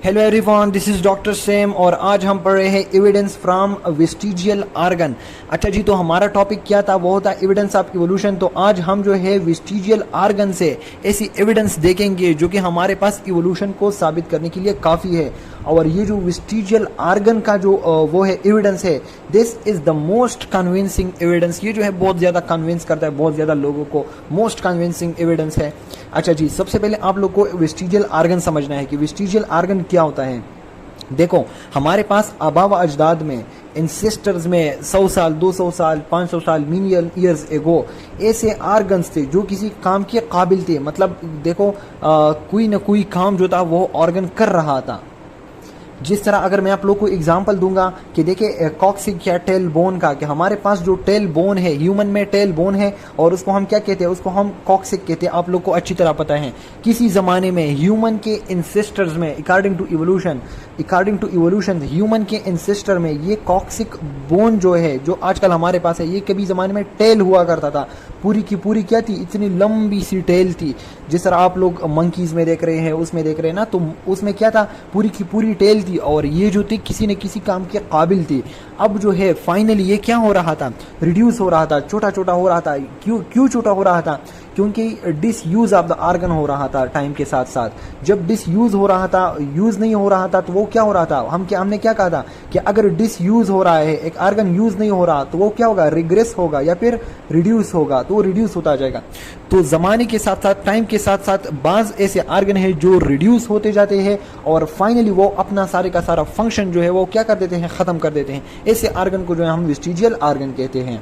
Hello everyone, this is doctor same और आज हम पढ़ रहे हैं एविडेंस फ्रॉम वेस्टिजियल आर्गन। अच्छा जी, तो हमारा टॉपिक क्या था? वो होता एविडेंस ऑफ इवोल्यूशन। तो आज हम जो है वेस्टिजियल आर्गन से ऐसी एविडेंस देखेंगे जो कि हमारे पास इवोल्यूशन को साबित करने के लिए काफ़ी है। और ये जो वेस्टिजियल आर्गन का जो वो है एविडेंस है, this is the most convincing evidence. ये जो है बहुत ज़्यादा कन्विंस करता है, बहुत ज़्यादा लोगों को मोस्ट कन्विंसिंग एविडेंस है। अच्छा जी, सबसे पहले आप लोग को वेस्टिजियल आर्गन समझना है कि वेस्टिजियल आर्गन क्या होता है। देखो, हमारे पास आबा व अजदाद में, इंसेस्टर्स में 100 साल, 200 साल, 500 साल, मिलियन ईयर्स एगो ऐसे आर्गन्स थे जो किसी काम के काबिल थे। मतलब देखो, कोई ना कोई काम जो था वो ऑर्गन कर रहा था। जिस तरह अगर मैं आप लोग को एग्जांपल दूंगा कि देखिए कॉक्सिक या टेल बोन का, कि हमारे पास जो टेल बोन है, ह्यूमन में टेल बोन है और उसको हम क्या कहते हैं? उसको हम कॉक्सिक कहते हैं। आप लोग को अच्छी तरह पता है किसी ज़माने में ह्यूमन के इंसेस्टर्स में अकॉर्डिंग टू इवोल्यूशन ह्यूमन के इंसेस्टर में ये कॉक्सिक बोन जो है, जो आजकल हमारे पास है, ये कभी ज़माने में टेल हुआ करता था। पूरी की पूरी क्या थी? इतनी लंबी सी टेल थी। जिस तरह आप लोग मंकीज़ में देख रहे हैं, उसमें देख रहे हैं ना, तो उसमें क्या था? पूरी की पूरी टेल थी और ये जो थी किसी न किसी काम के काबिल थी। अब जो है फाइनली ये क्या हो रहा था? रिड्यूस हो रहा था, छोटा छोटा हो रहा था। क्यों छोटा हो रहा था? क्योंकि डिसयूज ऑफ द आर्गन हो रहा था टाइम के साथ साथ। जब डिसयूज हो रहा था, यूज नहीं हो रहा था, तो वो क्या हो रहा था? हमने क्या कहा था कि अगर डिसयूज हो रहा है, एक आर्गन यूज नहीं हो रहा, तो वो क्या होगा? रिग्रेस होगा या फिर रिड्यूस होगा, तो वो रिड्यूस होता जाएगा। तो जमाने के साथ साथ, टाइम के साथ साथ बाज ऐसे आर्गन है जो रिड्यूस होते जाते हैं और फाइनली वो अपना सारे का सारा फंक्शन जो है वो क्या कर देते हैं? खत्म कर देते हैं। ऐसे आर्गन को जो है हम वेस्टिजियल आर्गन कहते हैं।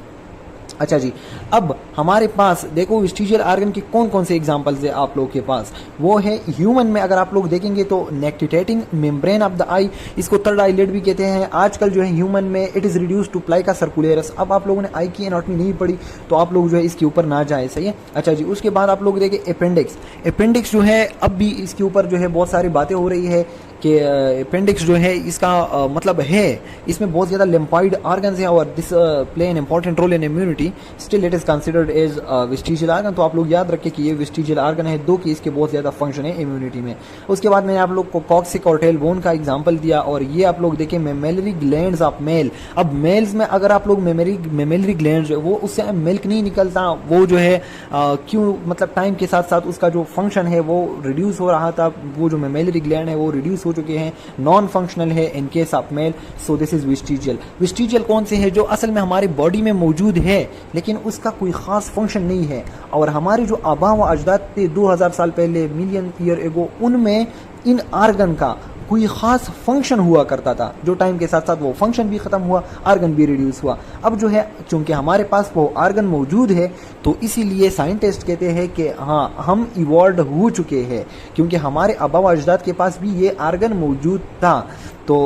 अच्छा जी, अब हमारे पास देखो वेस्टिजियल आर्गन के कौन कौन से एग्जांपल्स है आप लोग के पास। वो है ह्यूमन में अगर आप लोग देखेंगे तो नेक्टिटेटिंग मेम्ब्रेन ऑफ द आई, इसको थर्ड आईलिड भी कहते हैं। आजकल जो है ह्यूमन में इट इज़ रिड्यूस टू प्लाइका सर्कुलेरस। अब आप लोगों ने आई की एनाटॉमी नहीं पढ़ी तो आप लोग जो है इसके ऊपर ना जाए, सही है। अच्छा जी, उसके बाद आप लोग देखें अपेंडिक्स जो है, अब भी इसके ऊपर जो है बहुत सारी बातें हो रही है कि अपेंडिक्स जो है इसका मतलब है, इसमें बहुत ज़्यादा लिम्फॉइड ऑर्गन्स हैं और this play an important role in immunity. Still it is considered as vestigial organ. तो आप लोग याद रखें कि ये वेस्टिजियल आर्गन है, दो कि इसके बहुत ज़्यादा फंक्शन है इम्यूनिटी में। उसके बाद मैंने आप लोग को कॉक्सिक और टेल बोन का एग्जाम्पल दिया और ये आप लोग देखें मेमेलरी ग्लैंड्स ऑफ मेल। अब मेल्स में अगर आप लोग मेमेलरी ग्लैंड्स वो उससे मिल्क नहीं निकलता, वो जो है क्यों? मतलब टाइम के साथ साथ उसका जो फंक्शन है वो रिड्यूस हो रहा था। वो जो मेमेलरी ग्लैंड है वो रिड्यूस हो चुके हैं, नॉन फंक्शनल है in case of male. So this is vestigial. Vestigial कौन से है? जो असल में हमारी बॉडी में मौजूद है लेकिन उसका कोई खास फंक्शन नहीं है। और हमारे जो आबा व अजदाद थे 2000 साल पहले, मिलियन ईयर एगो, उनमें इन आर्गन का कोई खास फंक्शन हुआ करता था। जो टाइम के साथ साथ वो फंक्शन भी खत्म हुआ, आर्गन भी रिड्यूस हुआ। अब जो है चूंकि हमारे पास वो आर्गन मौजूद है तो इसीलिए साइंटिस्ट कहते हैं कि हाँ, हम इवॉल्व हो चुके हैं क्योंकि हमारे आबा व अजदाद के पास भी ये आर्गन मौजूद था। तो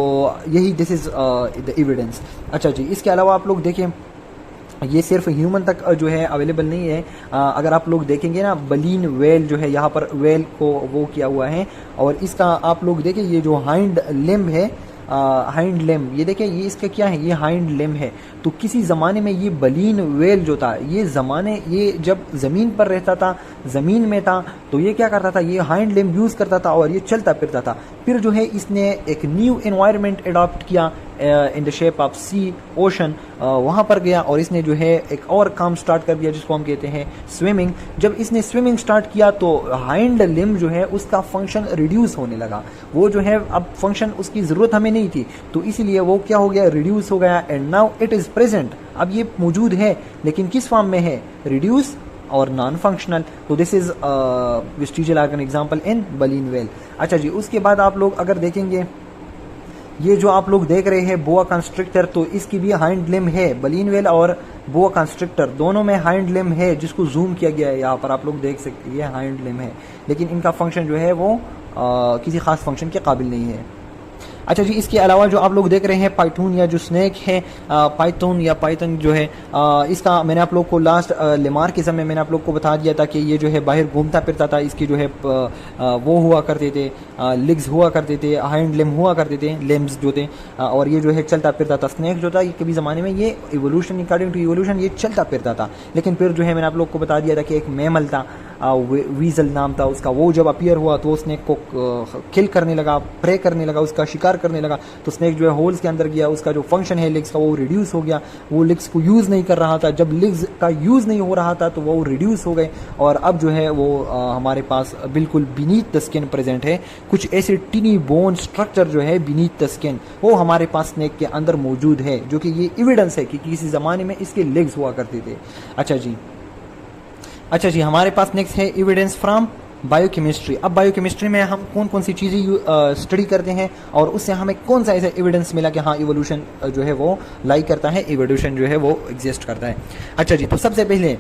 यही दिस इज द एविडेंस। अच्छा जी, इसके अलावा आप लोग देखें, ये सिर्फ ह्यूमन तक जो है अवेलेबल नहीं है। अगर आप लोग देखेंगे ना, बलीन वेल जो है, यहाँ पर वेल को वो किया हुआ है और इसका आप लोग देखें ये जो हाइंड लिम्ब है, हाइंड लिम्ब, ये देखें, ये इसका क्या है? ये हाइंड लिम्ब है। तो किसी ज़माने में ये बलीन वेल जो था, ये जब ज़मीन पर रहता था, ज़मीन में था, तो ये क्या करता था? ये हाइंड लिम्ब यूज़ करता था और ये चलता फिरता था। फिर जो है इसने एक न्यू एनवायरनमेंट अडॉप्ट किया in the shape of sea, ocean. वहाँ पर गया और इसने जो है एक और काम स्टार्ट कर दिया जिसको हम कहते हैं स्विमिंग। जब इसने स्विमिंग स्टार्ट किया तो हाइंड लिम्ब जो है उसका फंक्शन रिड्यूस होने लगा। वो जो है अब फंक्शन उसकी ज़रूरत हमें नहीं थी, तो इसीलिए वो क्या हो गया? रिड्यूस हो गया। And now it is present. अब ये मौजूद है लेकिन किस फॉर्म में है? रिड्यूस और नॉन फंक्शनल। तो this is vestigial organ example in baleen whale. अच्छा जी, उसके बाद आप लोग अगर देखेंगे, ये जो आप लोग देख रहे हैं बोआ कंस्ट्रिक्टर, तो इसकी भी हाइंड लिम्ब है। बलीन वेल और बोआ कंस्ट्रिक्टर दोनों में हाइंड लिम्ब है, जिसको जूम किया गया है। यहाँ पर आप लोग देख सकते हैं ये हाइंड लिम्ब है, लेकिन इनका फंक्शन जो है वो किसी खास फंक्शन के काबिल नहीं है। अच्छा जी, इसके अलावा जो आप लोग देख रहे हैं पाइथून या जो स्नेक है, पाइथन या पाइथन जो है, इसका मैंने आप लोग को लास्ट लेमार्किज्म में मैंने आप लोग को बता दिया था कि ये जो है बाहर घूमता फिरता था। इसकी जो है वो हुआ करते थे, लिग्स हुआ करते थे, हाइंड लिम्ब हुआ करते थे, लिम्ब्स जो थे, और ये जो है चलता फिरता था। स्नेक जो था ये कभी ज़माने में ये इवोल्यूशन, अकॉर्डिंग टू इवोल्यूशन ये चलता फिरता था, लेकिन फिर जो है मैंने आप लोग को बता दिया था कि एक मैमल था वीजल नाम था उसका, वो जब अपीयर हुआ तो स्नेक को किल करने लगा, प्रे करने लगा, उसका शिकार करने लगा। तो स्नेक जो है होल्स के अंदर गया, उसका जो फंक्शन है लिग्स का वो रिड्यूस हो गया, वो लिग्स को यूज़ नहीं कर रहा था। जब लिग्स का यूज़ नहीं हो रहा था तो वो रिड्यूस हो गए और अब जो है वो हमारे पास बिल्कुल बीनीथ द स्किन प्रेजेंट है। कुछ ऐसे टिनी बोन स्ट्रक्चर जो है बीनीथ द स्किन वो हमारे पास स्नेक के अंदर मौजूद है, जो कि ये एविडेंस है कि किसी ज़माने में इसके लेग्स हुआ करते थे। अच्छा जी, हमारे पास नेक्स्ट है एविडेंस फ्रॉम बायोकेमिस्ट्री। अब बायोकेमिस्ट्री में हम कौन कौन सी चीज़ें स्टडी करते हैं और उससे हमें कौन सा ऐसा एविडेंस मिला कि हाँ इवोल्यूशन जो है वो लाइक करता है, इवोल्यूशन जो है वो एग्जिस्ट करता है। अच्छा जी, तो सबसे पहले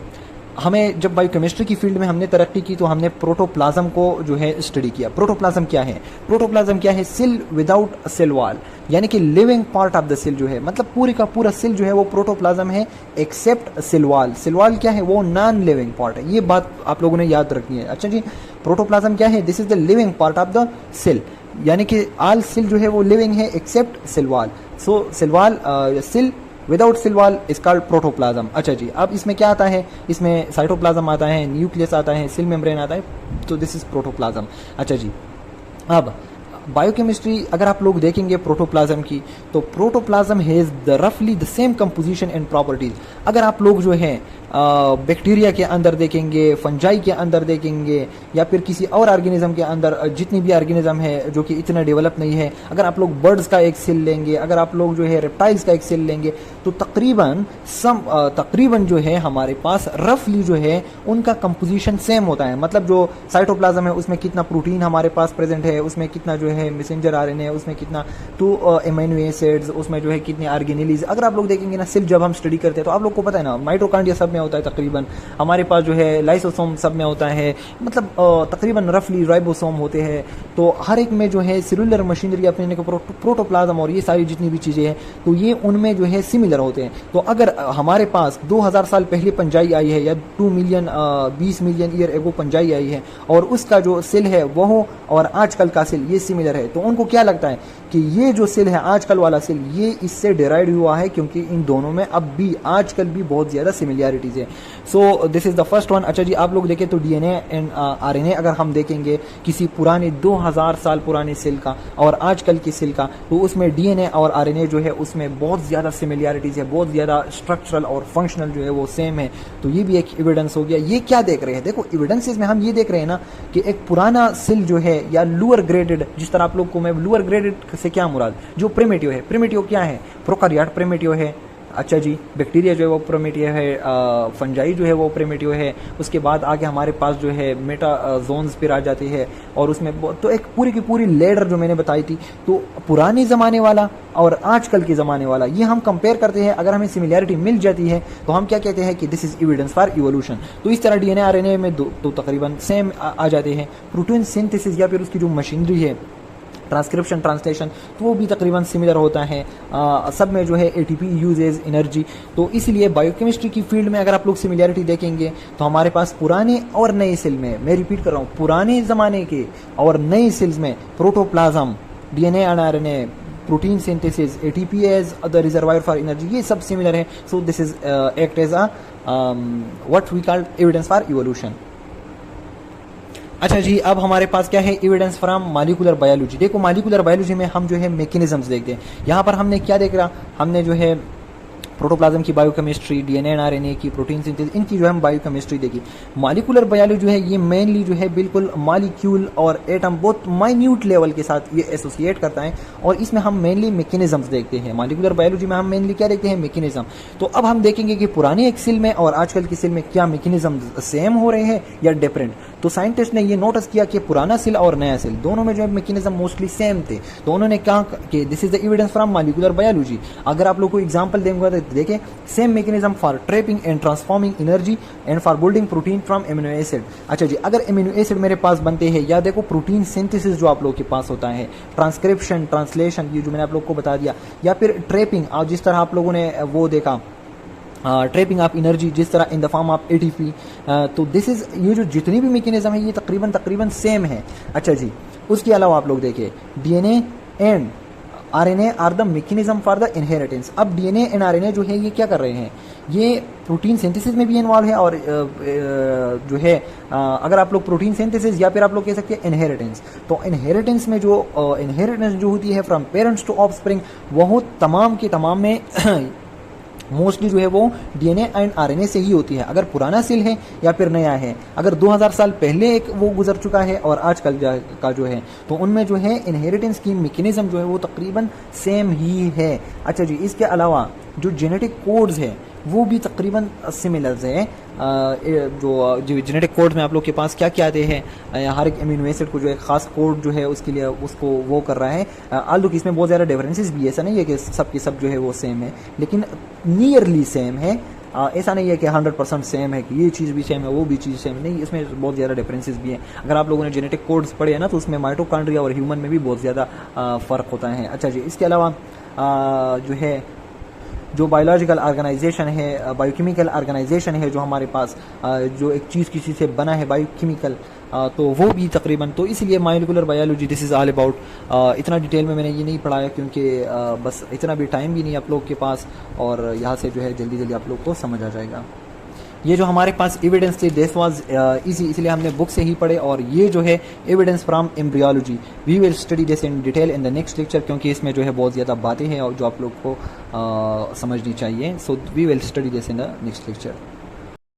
हमें जब बायोकेमिस्ट्री की फील्ड में हमने तरक्की की तो हमने प्रोटोप्लाज्म को जो है स्टडी किया। प्रोटोप्लाज्म क्या है? प्रोटोप्लाज्म क्या है? सेल विदाउट सेल वॉल, यानी कि living part of the cell जो है, मतलब पूरी का पूरा सेल जो है वो प्रोटोप्लाज्म है except cell wall. Cell wall क्या है? वो नॉन लिविंग पार्ट है, ये बात आप लोगों ने याद रखनी है। अच्छा जी, प्रोटोप्लाज्म क्या है? This is the living part of the cell, यानी कि ऑल सेल जो है वो लिविंग है except cell wall. So cell wall cell without cell wall is called protoplasm. अच्छा जी, अब इसमें क्या आता है? इसमें साइटोप्लाज्म आता है, न्यूक्लियस आता है, सेल मेम्ब्रेन आता है, तो दिस इज प्रोटोप्लाज्म। अच्छा जी, अब बायोकेमिस्ट्री अगर आप लोग देखेंगे प्रोटोप्लाज्म की, तो प्रोटोप्लाज्म हैज़ द रफली the same composition and properties. अगर आप लोग जो है बैक्टीरिया के अंदर देखेंगे, फंजाई के अंदर देखेंगे, या फिर किसी और ऑर्गेनिज्म के अंदर, जितनी भी ऑर्गेनिज्म है जो कि इतना डेवलप नहीं है, अगर आप लोग बर्ड्स का एक सेल लेंगे, अगर आप लोग जो है रेप्टाइल्स का एक सेल लेंगे, तो तकरीबन जो है हमारे पास रफली जो है उनका कंपोजिशन सेम होता है। मतलब जो साइटोप्लाज्म है उसमें कितना प्रोटीन हमारे पास प्रेजेंट है, उसमें कितना जो है मैसेंजर आरएनए है, उसमें कितना तो एमिनो एसिड्स, उसमें जो है कितने ऑर्गेनेलीज। अगर आप लोग देखेंगे ना सेल जब हम स्टडी करते हैं तो आप लोग को पता है ना माइटोकॉन्ड्रिया सब में होता है तकरीबन, हमारे पास जो है लाइसोसोम सब में होता है, मतलब तकरीबन रफली राइबोसोम होते हैं। तो हर एक में जो है सेलुलर मशीनरी अपने को प्रोटोप्लाज्म और ये सारी जितनी भी चीज़ें हैं तो ये उनमें जो है सिमिलर होते हैं। तो अगर हमारे पास 2000 साल पहले पंजाई आई है या 2 मिलियन 20 मिलियन ईयर एगो पंजाई आई है और उसका जो सेल है वो और आजकल का सेल ये सिमिलर है, तो उनको क्या लगता है कि ये जो सेल है आजकल वाला सेल ये इससे डिराइव हुआ है, क्योंकि इन दोनों में अब भी आजकल भी बहुत ज़्यादा सिमिलैरिटीज है। So this is the first one. अच्छा जी, आप लोग देखें तो डीएनए एंड आरएनए अगर हम देखेंगे किसी पुराने 2000 साल पुराने सेल का और आजकल के सेल का, तो उसमें डीएनए और आरएनए जो है उसमें बहुत ज़्यादा सिमिलैरिटीज है, बहुत ज़्यादा स्ट्रक्चरल और फंक्शनल जो है वो सेम है। तो ये भी एक एविडेंस हो गया। ये क्या देख रहे हैं? देखो एविडेंसेस में हम ये देख रहे हैं ना कि एक पुराना सेल जो है या लोअर ग्रेडेड, जिस तरह आप लोग को मैं लोअर ग्रेडेड से क्या मुराद, जो प्रिमिटिव है, प्रिमिटिव क्या है? प्रोकार्योट प्रिमिटिव है। अच्छा जी, बैक्टीरिया जो है वो प्रिमिटिव है, फंजाई जो है वो प्रिमिटिव है। उसके बाद आगे हमारे पास जो है मेटा जोन्स फिर आ जाती है और उसमें तो एक पूरी की पूरी लेडर जो मैंने बताई थी, तो पुराने ज़माने वाला और आजकल के ज़माने वाला ये हम कंपेयर करते हैं। अगर हमें सिमिलैरिटी मिल जाती है तो हम क्या कहते हैं कि this is evidence for evolution. तो इस तरह डीएनए आरएनए में तो तकरीबन सेम आ जाते हैं। प्रोटीन सिंथेसिस या फिर उसकी जो मशीनरी है, ट्रांसक्रिप्शन ट्रांसलेशन, तो वो भी तकरीबन सिमिलर होता है। सब में जो है एटीपी यूजेज एनर्जी। तो इसलिए बायोकेमिस्ट्री की फील्ड में अगर आप लोग सिमिलैरिटी देखेंगे तो हमारे पास पुराने और नए सेल में, मैं रिपीट कर रहा हूँ, पुराने ज़माने के और नए सेल्स में protoplasm, DNA and RNA, protein synthesis, ATP as the reservoir for energy, ये सब सिमिलर है। So this is act as a what we called evidence for evolution. अच्छा जी, अब हमारे पास क्या है? Evidence from molecular biology. देखो मॉलिक्यूलर बायोलॉजी में हम जो है मैकेनिज्म्स देखते हैं। यहाँ पर हमने क्या देख रहा, हमने जो है प्रोटोप्लाज्म की बायोकेमिस्ट्री, डीएनए एंड आरएनए की, प्रोटीन सिंथेसिस, इनकी जो है हम बायोकेमिस्ट्री देखी। मॉलिक्यूलर बायोलॉजी जो है ये मेनली जो है बिल्कुल मॉलिक्यूल और एटम बहुत माइन्यूट लेवल के साथ ये एसोसिएट करता है और इसमें हम मेनली मैकेनिज्म्स देखते हैं। मॉलिक्यूलर बायोलॉजी में हम मेनली क्या देखते हैं? मैकेनिज्म। तो अब हम देखेंगे कि पुराने एक सेल में और आजकल की सेल में क्या मैकेनिज्म सेम हो रहे हैं या डिफरेंट। तो साइंटिस्ट ने ये नोटिस किया कि पुराना सेल और नया सेल दोनों में जो है मैकेनिज्म मोस्टली सेम थे। तो उन्होंने कहा कि this is the evidence from molecular biology. अगर आप लोग को एग्जांपल देंगे तो देखें, same mechanism for trapping and transforming energy and for building protein from amino acid. अच्छा जी, अगर एमिनो एसिड मेरे पास बनते हैं, या देखो प्रोटीन सिंथेसिस जो आप लोग के पास होता है, ट्रांसक्रिप्शन ट्रांसलेशन, ये जो मैंने आप लोग को बता दिया, या फिर ट्रैपिंग, जिस तरह आप लोगों ने वो देखा ट्रैपिंग ऑफ एनर्जी, जिस तरह in the form of ATP, तो दिस इज, ये जो जितनी भी मैकेनिज्म है ये तकरीबन सेम है। अच्छा जी, उसके अलावा आप लोग देखिए DNA and RNA are the mechanism for the inheritance. अब डीएनए एंड आरएनए जो है ये क्या कर रहे हैं, ये प्रोटीन सिंथेसिस में भी इन्वॉल्व है और जो है अगर आप लोग प्रोटीन सिंथेसिस या फिर आप लोग कह सकते हैं इनहेरिटेंस, तो इनहेरिटेंस में जो इनहेरिटेंस जो होती है फ्रॉम पेरेंट्स टू ऑफस्प्रिंग, वो तमाम के तमाम में मोस्टली जो है वो डीएनए एंड आरएनए से ही होती है। अगर पुराना सेल है या फिर नया है, अगर 2000 साल पहले एक वो गुजर चुका है और आजकल का जो है, तो उनमें जो है इनहेरिटेंस की मैकेनिज्म जो है वो तकरीबन सेम ही है। अच्छा जी, इसके अलावा जो जेनेटिक कोड्स है वो भी तकरीबन सिमिलर्स है। जो जेनेटिक कोड में आप लोग के पास क्या क्या आते हैं, हर एक अमीनो एसिड को जो है खास कोड जो है उसके लिए उसको वो कर रहा है। आल्दो कि इसमें बहुत ज़्यादा डिफरेंसेस भी है, ऐसा नहीं है कि सब की सब जो है वो सेम है, लेकिन नियरली सेम है। ऐसा नहीं है कि 100% सेम है कि ये चीज़ भी सेम है वो भी चीज़ सेम नहीं, इसमें बहुत ज़्यादा डिफरेंसेस भी हैं। अगर आप लोगों ने जेनेटिक कोड्स पढ़े हैं ना, तो उसमें माइटोकॉन्ड्रिया और ह्यूमन में भी बहुत ज़्यादा फ़र्क होता है। अच्छा जी, इसके अलावा जो है जो बायोलॉजिकल ऑर्गेनाइजेशन है, बायोकेमिकल ऑर्गेनाइजेशन है जो हमारे पास, जो एक चीज़ किसी से बना है बायोकेमिकल, तो वो भी तकरीबन, तो इसलिए molecular biology this is all about. इतना डिटेल में मैंने ये नहीं पढ़ाया क्योंकि बस इतना भी टाइम भी नहीं आप लोग के पास, और यहाँ से जो है जल्दी जल्दी आप लोग को समझ आ जाएगा। ये जो हमारे पास एविडेंस थे दिस वाज इजी, इसलिए हमने बुक से ही पढ़े, और ये जो है evidence from embryology, we will study this in detail in the next lecture, क्योंकि इसमें जो है बहुत ज़्यादा बातें हैं और जो आप लोग को समझनी चाहिए। So we will study this in the next lecture.